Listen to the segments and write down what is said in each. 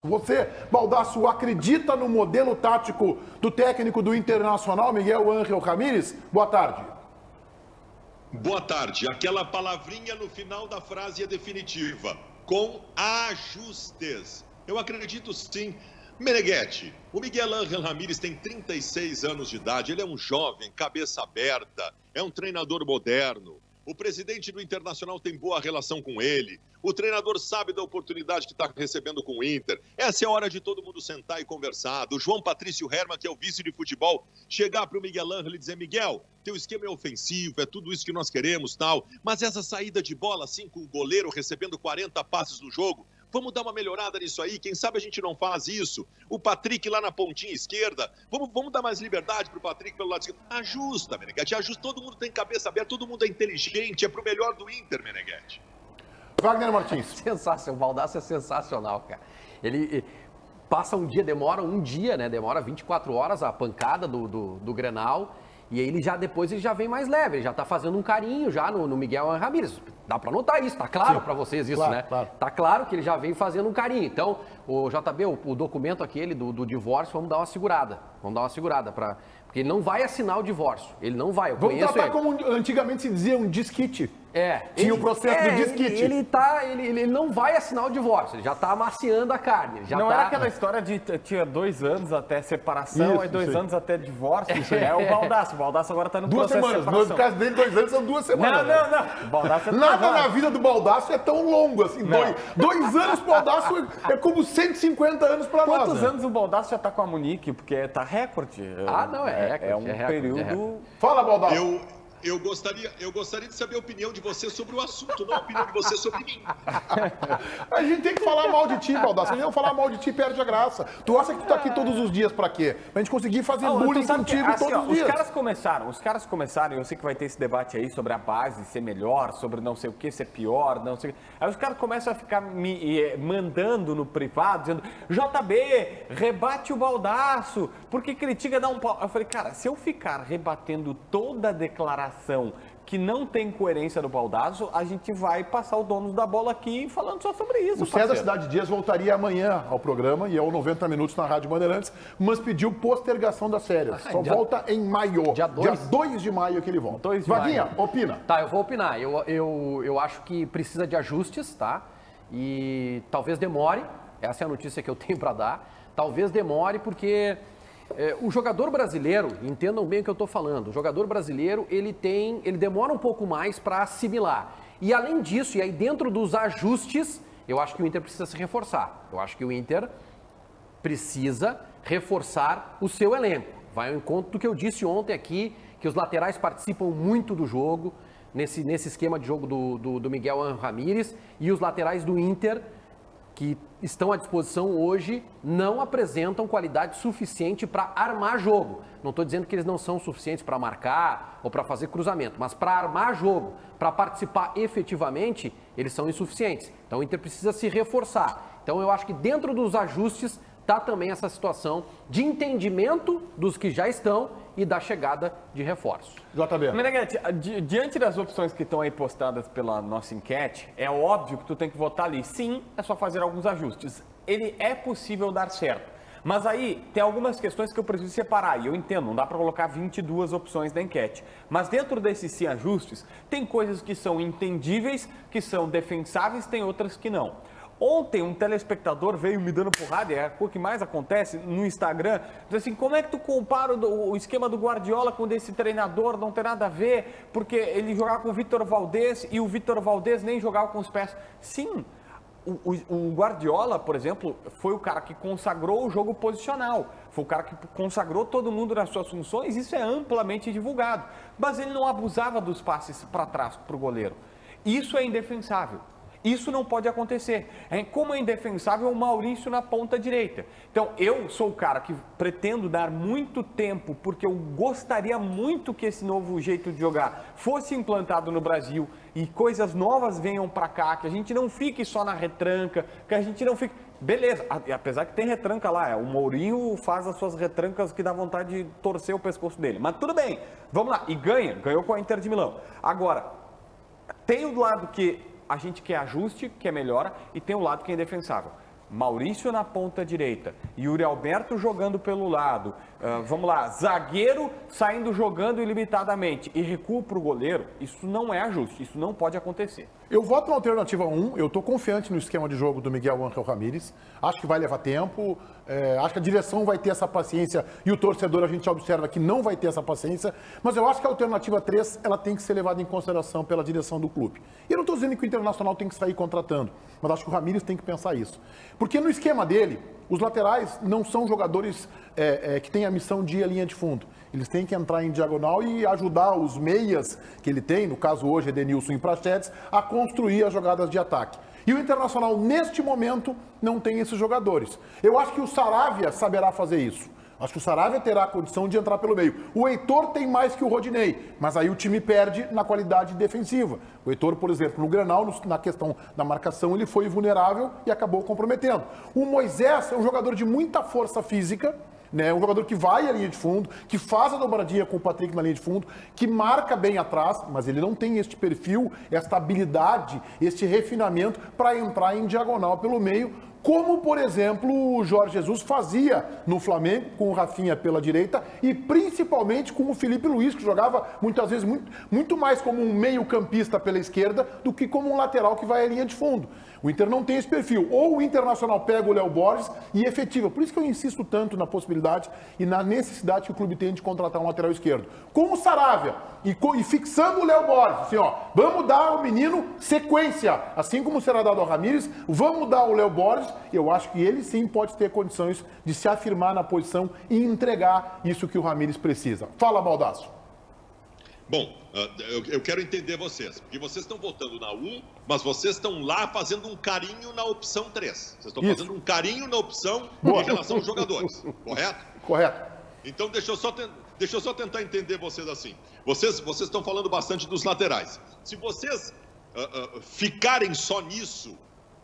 Você, Baldasso, acredita no modelo tático do técnico do Internacional, Miguel Ángel Ramírez? Boa tarde. Boa tarde. Aquela palavrinha no final da frase é definitiva. Com ajustes. Eu acredito sim. Meneghetti, o Miguel Ángel Ramírez tem 36 anos de idade. Ele é um jovem, cabeça aberta. É um treinador moderno. O presidente do Internacional tem boa relação com ele. O treinador sabe da oportunidade que está recebendo com o Inter. Essa é a hora de todo mundo sentar e conversar. Do João Patrício Herman, que é o vice de futebol, chegar para o Miguel Ángel e dizer: Miguel, teu esquema é ofensivo, é tudo isso que nós queremos, tal. Mas essa saída de bola, assim, com o goleiro recebendo 40 passes no jogo, vamos dar uma melhorada nisso aí, quem sabe a gente não faz isso. O Patrick lá na pontinha esquerda, vamos dar mais liberdade pro Patrick pelo lado esquerdo. Ajusta, Meneghetti, ajusta, todo mundo tem cabeça aberta, todo mundo é inteligente, é pro melhor do Inter, Meneghetti. Wagner Martins. Sensacional, o Baldasso é sensacional, cara. Ele passa um dia, demora um dia, né? Demora 24 horas a pancada do Grenal. E aí depois ele já vem mais leve, ele já tá fazendo um carinho já no Miguel Ramírez. Dá para notar isso, tá claro para vocês isso, claro, né? Claro. Tá claro que ele já vem fazendo um carinho. Então, o JB, o documento aquele do divórcio, vamos dar uma segurada. Porque ele não vai assinar o divórcio. Ele não vai, Vamos tratar como antigamente se dizia um disquite. Tinha o processo do disquite. Ele não vai assinar o divórcio, ele já tá amaciando a carne. Era aquela história de tinha 2 anos até separação, Isso, aí 2 sim. anos até divórcio. Isso aí é o Baldasso. O Baldasso agora tá no processo de separação. No caso dele, 2 anos são 2 semanas. Não. O Baldasso é Nada na vida do Baldasso é tão longo assim. 2 anos pro Baldasso é como 150 anos pra nós. Quantos anos o Baldasso já tá com a Munique? Porque tá recorde. Não, é recorde. É um período... Fala, Baldasso. Eu gostaria de saber a opinião de você sobre o assunto, não a opinião de você sobre mim. A gente tem que falar mal de ti, Baldasso. Se a gente não falar mal de ti, perde a graça. Tu acha que tu tá aqui todos os dias pra quê? Pra gente conseguir fazer bullying contigo assim, todos os dias. Os caras começaram, eu sei que vai ter esse debate aí sobre a base ser melhor, sobre não sei o que ser pior, não sei o que. Aí os caras começam a ficar me mandando no privado, dizendo: JB, rebate o Baldasso, porque critica, dá um pau. Eu falei: cara, se eu ficar rebatendo toda a declaração que não tem coerência do Baldasso, a gente vai passar o dono da bola aqui falando só sobre isso. O César Cidade Dias voltaria amanhã ao programa e ao 90 Minutos na Rádio Bandeirantes, mas pediu postergação das férias. Só volta em maio. Dia 2 de maio que ele volta. 2 de maio. Vaguinha, opina. Tá, eu vou opinar. Eu acho que precisa de ajustes, tá? E talvez demore. Essa é a notícia que eu tenho para dar. Talvez demore porque... o jogador brasileiro, entendam bem o que eu estou falando, o jogador brasileiro ele demora um pouco mais para assimilar. E além disso, e aí dentro dos ajustes, eu acho que o Inter precisa se reforçar. Eu acho que o Inter precisa reforçar o seu elenco. Vai ao encontro do que eu disse ontem aqui, que os laterais participam muito do jogo, nesse esquema de jogo do Miguel Ángel Ramírez, e os laterais do Inter, que estão à disposição hoje, não apresentam qualidade suficiente para armar jogo. Não estou dizendo que eles não são suficientes para marcar ou para fazer cruzamento, mas para armar jogo, para participar efetivamente, eles são insuficientes. Então o Inter precisa se reforçar. Então eu acho que dentro dos ajustes está também essa situação de entendimento dos que já estão e da chegada de reforços. JB. Meneghetti, diante das opções que estão aí postadas pela nossa enquete, é óbvio que tu tem que votar ali. Sim, é só fazer alguns ajustes. Ele é possível dar certo. Mas aí tem algumas questões que eu preciso separar. E eu entendo, não dá para colocar 22 opções da enquete. Mas dentro desses sim ajustes, tem coisas que são entendíveis, que são defensáveis, tem outras que não. Ontem um telespectador veio me dando porrada, é a coisa que mais acontece no Instagram, diz assim: como é que tu compara o esquema do Guardiola com o desse treinador? Não tem nada a ver, porque ele jogava com o Vitor Valdez e o Vitor Valdez nem jogava com os pés. Sim, o Guardiola, por exemplo, foi o cara que consagrou o jogo posicional, foi o cara que consagrou todo mundo nas suas funções, isso é amplamente divulgado, mas ele não abusava dos passes para trás para o goleiro. Isso é indefensável. Isso não pode acontecer. Como é indefensável o Maurício na ponta direita. Então, eu sou o cara que pretendo dar muito tempo, porque eu gostaria muito que esse novo jeito de jogar fosse implantado no Brasil e coisas novas venham para cá, que a gente não fique só na retranca, que a gente não fique... Beleza, apesar que tem retranca lá, o Mourinho faz as suas retrancas que dá vontade de torcer o pescoço dele. Mas tudo bem, vamos lá. E ganhou com a Inter de Milão. Agora, tem o lado que a gente quer ajuste, que é melhora, e tem o lado que é indefensável. Maurício na ponta direita, Yuri Alberto jogando pelo lado, vamos lá, zagueiro saindo jogando ilimitadamente e recuo para o goleiro, isso não é ajuste, isso não pode acontecer. Eu voto na alternativa 1, eu estou confiante no esquema de jogo do Miguel Ángel Ramírez, acho que vai levar tempo, acho que a direção vai ter essa paciência e o torcedor a gente observa que não vai ter essa paciência, mas eu acho que a alternativa 3 ela tem que ser levada em consideração pela direção do clube. E eu não estou dizendo que o Internacional tem que sair contratando, mas acho que o Ramírez tem que pensar isso. Porque no esquema dele, os laterais não são jogadores que têm a missão de ir à linha de fundo. Eles têm que entrar em diagonal e ajudar os meias que ele tem, no caso hoje Edenilson e Praxedes, a construir as jogadas de ataque. E o Internacional, neste momento, não tem esses jogadores. Eu acho que o Saravia saberá fazer isso. Acho que o Saravia terá a condição de entrar pelo meio. O Heitor tem mais que o Rodinei, mas aí o time perde na qualidade defensiva. O Heitor, por exemplo, no Grenal, na questão da marcação, ele foi vulnerável e acabou comprometendo. O Moisés é um jogador de muita força física, né? Um jogador que vai à linha de fundo, que faz a dobradinha com o Patrick na linha de fundo, que marca bem atrás, mas ele não tem este perfil, esta habilidade, este refinamento para entrar em diagonal pelo meio, como, por exemplo, o Jorge Jesus fazia no Flamengo, com o Rafinha pela direita e principalmente com o Felipe Luiz, que jogava muitas vezes muito mais como um meio-campista pela esquerda do que como um lateral que vai à linha de fundo. O Inter não tem esse perfil. Ou o Internacional pega o Léo Borges e efetiva. Por isso que eu insisto tanto na possibilidade e na necessidade que o clube tem de contratar um lateral esquerdo. Com o Saravia e fixando o Léo Borges. Assim, ó, vamos dar ao menino sequência. Assim como será dado ao Ramírez, vamos dar ao Léo Borges. Eu acho que ele sim pode ter condições de se afirmar na posição e entregar isso que o Ramírez precisa. Fala, Baldasso. Bom, eu quero entender vocês, porque vocês estão votando na 1, mas vocês estão lá fazendo um carinho na opção 3. Vocês estão fazendo um carinho na opção em relação aos jogadores, correto? Correto. Então deixa eu só tentar entender vocês assim. Vocês estão falando bastante dos laterais. Se vocês ficarem só nisso,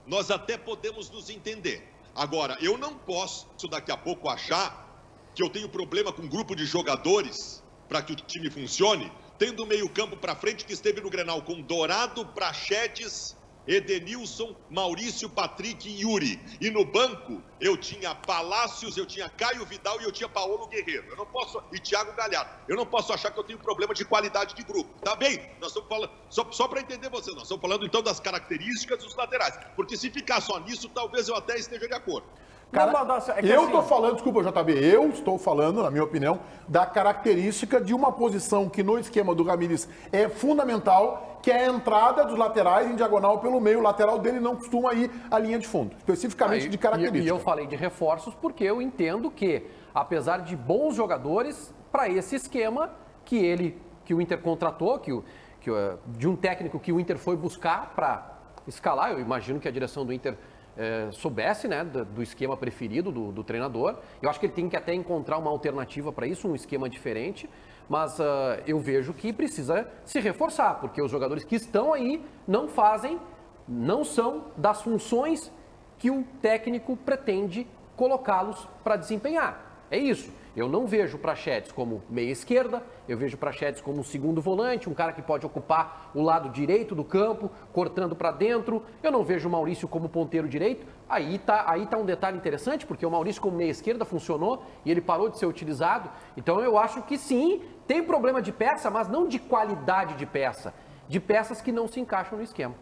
nós até podemos nos entender. Agora, eu não posso daqui a pouco achar que eu tenho problema com um grupo de jogadores para que o time funcione, tendo o meio-campo para frente que esteve no Grenal com Dourado, Praxedes, Edenilson, Maurício, Patrick e Yuri. E no banco eu tinha Palácios, eu tinha Caio Vidal e eu tinha Paulo Guerreiro. Eu não posso, e Thiago Galhardo. Eu não posso achar que eu tenho problema de qualidade de grupo. Tá bem? Nós estamos falando, só para entender você, nós estamos falando então das características dos laterais. Porque se ficar só nisso, talvez eu até esteja de acordo. Cara, eu estou falando, desculpa, JB, eu estou falando, na minha opinião, da característica de uma posição que no esquema do Ramírez é fundamental, que é a entrada dos laterais em diagonal pelo meio. O lateral dele não costuma ir à linha de fundo, especificamente de característica. E eu falei de reforços porque eu entendo que, apesar de bons jogadores, para esse esquema que o Inter contratou, de um técnico que o Inter foi buscar para escalar, eu imagino que a direção do Inter soubesse, né, do esquema preferido do treinador. Eu acho que ele tem que até encontrar uma alternativa para isso, um esquema diferente, mas eu vejo que precisa se reforçar, porque os jogadores que estão aí não são das funções que o técnico pretende colocá-los para desempenhar. É isso. Eu não vejo o Praxedes como meia esquerda, eu vejo o Praxedes como um segundo volante, um cara que pode ocupar o lado direito do campo, cortando para dentro. Eu não vejo o Maurício como ponteiro direito. Aí tá um detalhe interessante, porque o Maurício como meia esquerda funcionou e ele parou de ser utilizado. Então eu acho que sim, tem problema de peça, mas não de qualidade de peça, de peças que não se encaixam no esquema.